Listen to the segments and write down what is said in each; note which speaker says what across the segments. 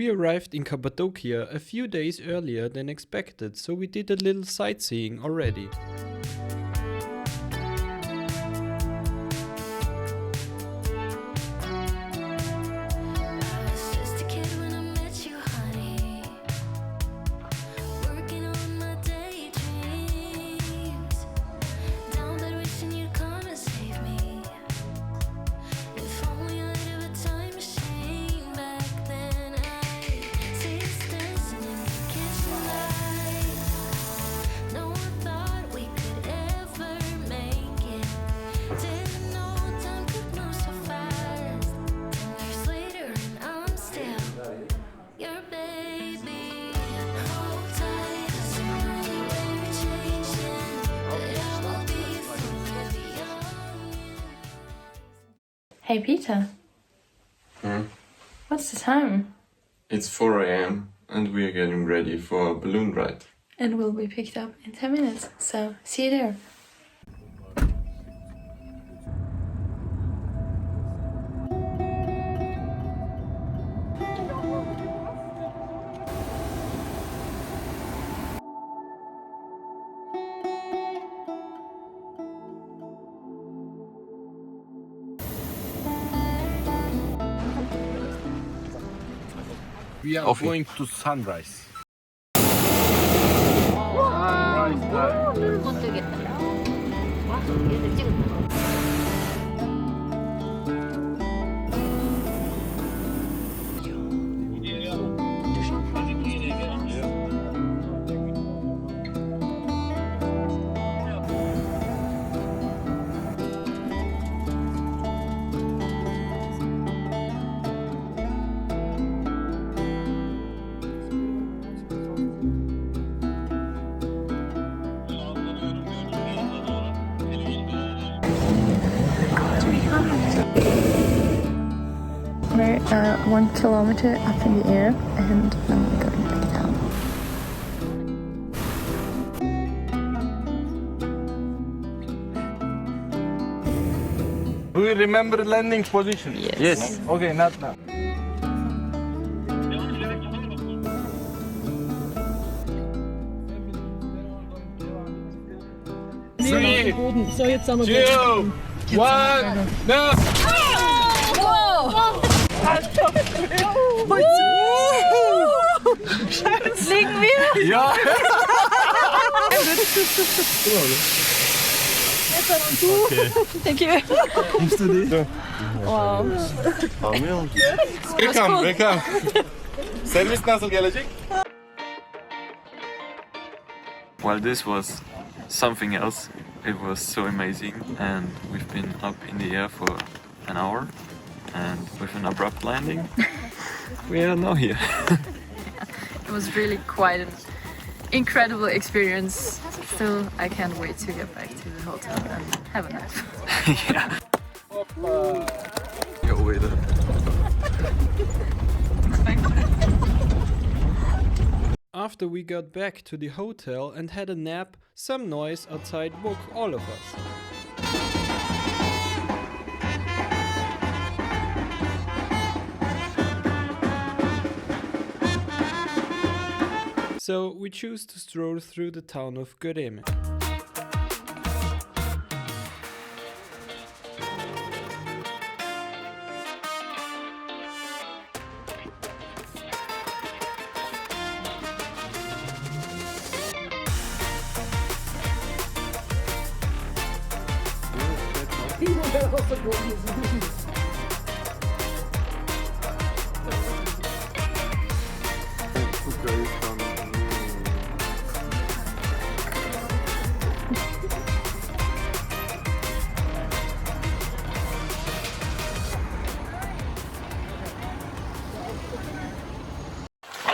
Speaker 1: We arrived in Cappadocia a few days earlier than expected, so we did a little sightseeing already.
Speaker 2: Hey Peter. What's the time?
Speaker 3: It's 4 AM and we are getting ready for a balloon ride.
Speaker 2: And we'll be picked up in 10 minutes, so see you there.
Speaker 4: We are going to sunrise.
Speaker 2: We're 1 kilometer up in the air and now we're going back down.
Speaker 4: Do you remember the landing position?
Speaker 2: Yes.
Speaker 4: Okay, not now. Three, 2, 1, no!
Speaker 2: Fliegen wir?
Speaker 4: Ja!
Speaker 2: Thank you.
Speaker 4: Nimmst du die?
Speaker 2: Wow.
Speaker 4: Welcome, welcome. Servis nasıl gelecek?
Speaker 3: Well, this was something else. It was so amazing, and we've been up in the air for an hour, and with an abrupt landing, we are now here.
Speaker 2: It was really quite an incredible experience. Still, I can't wait to get back to the hotel and have a nap.
Speaker 3: Yeah. Go with it.
Speaker 1: After we got back to the hotel and had a nap, some noise outside woke all of us. So we choose to stroll through the town of Göreme.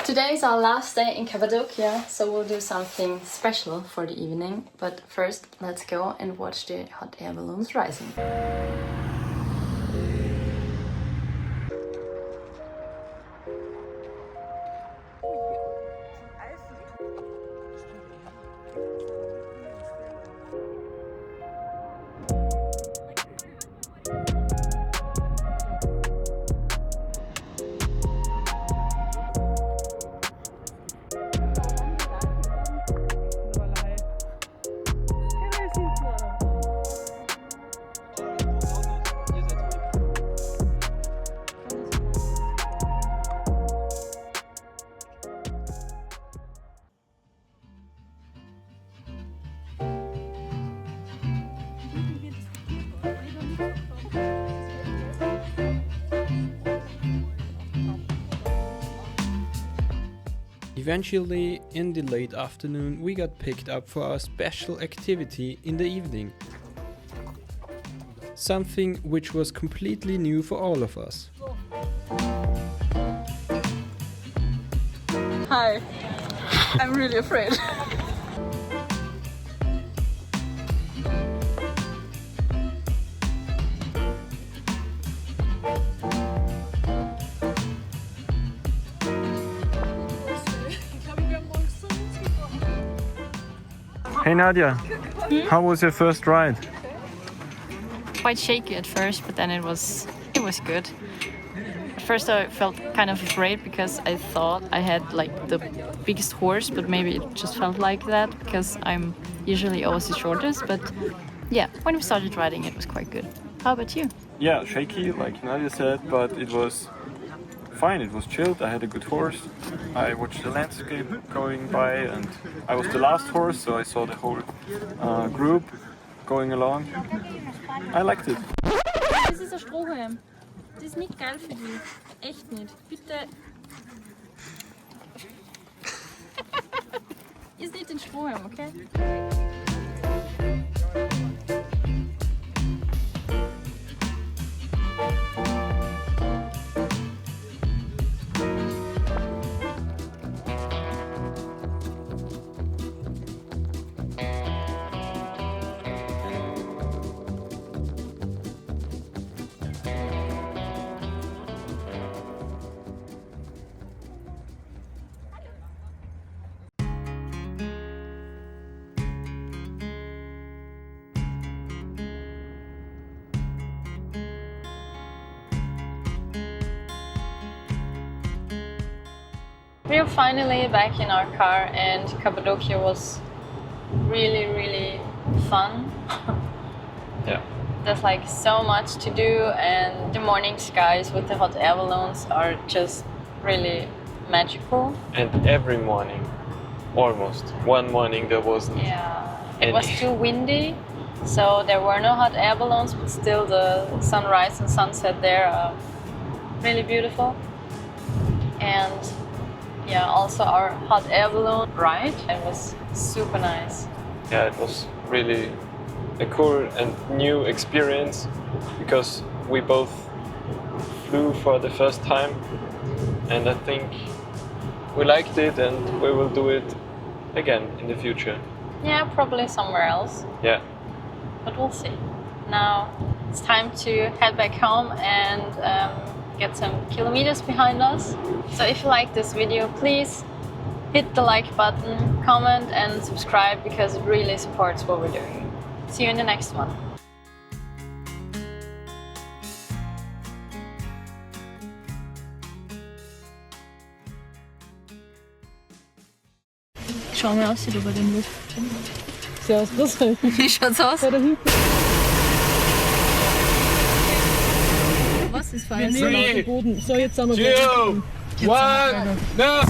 Speaker 2: Today is our last day in Cappadocia, so we'll do something special for the evening. But first, let's go and watch the hot air balloons rising.
Speaker 1: Eventually, in the late afternoon, we got picked up for our special activity in the evening. Something which was completely new for all of us.
Speaker 2: Hi. I'm really afraid.
Speaker 3: Hey Nadia, how was your first ride?
Speaker 2: Quite shaky at first, but then it was good. At first I felt kind of afraid because I thought I had like the biggest horse, but maybe it just felt like that because I'm usually always the shortest. But yeah, when we started riding it was quite good. How about you?
Speaker 3: Yeah, shaky, like Nadia said, but it was fine. It was chilled. I had a good horse. I watched the landscape going by, and I was the last horse, so I saw the whole group going along. I liked it.
Speaker 5: Das ist ein Strohhalm. Das ist nicht geil für dich. Echt nicht. Bitte. Iss nicht den Strohhalm, okay?
Speaker 2: We are finally back in our car, and Cappadocia was really fun.
Speaker 3: Yeah.
Speaker 2: There's like so much to do, and the morning skies with the hot air balloons are just really magical.
Speaker 3: And every morning, almost one morning there wasn't.
Speaker 2: Yeah, it was too windy, so there were no hot air balloons, but still the sunrise and sunset there are really beautiful. And yeah, also our hot air balloon ride, it was super nice.
Speaker 3: Yeah, it was really a cool and new experience because we both flew for the first time, and I think we liked it and we will do it again in the future.
Speaker 2: Yeah, probably somewhere else,
Speaker 3: Yeah.
Speaker 2: but we'll see. Now it's time to head back home and get some kilometers behind us. So if you like this video, please hit the like button, comment and subscribe because it really supports what we're doing. See you in the next one.
Speaker 5: Schau mal aus, wie du bei den Luft. Sehr aus Brüssel.
Speaker 2: Wie schaut's aus?
Speaker 5: Was ist fein? Wir nehmen auf den Boden. So, jetzt sind wir.
Speaker 4: 2, 1, no!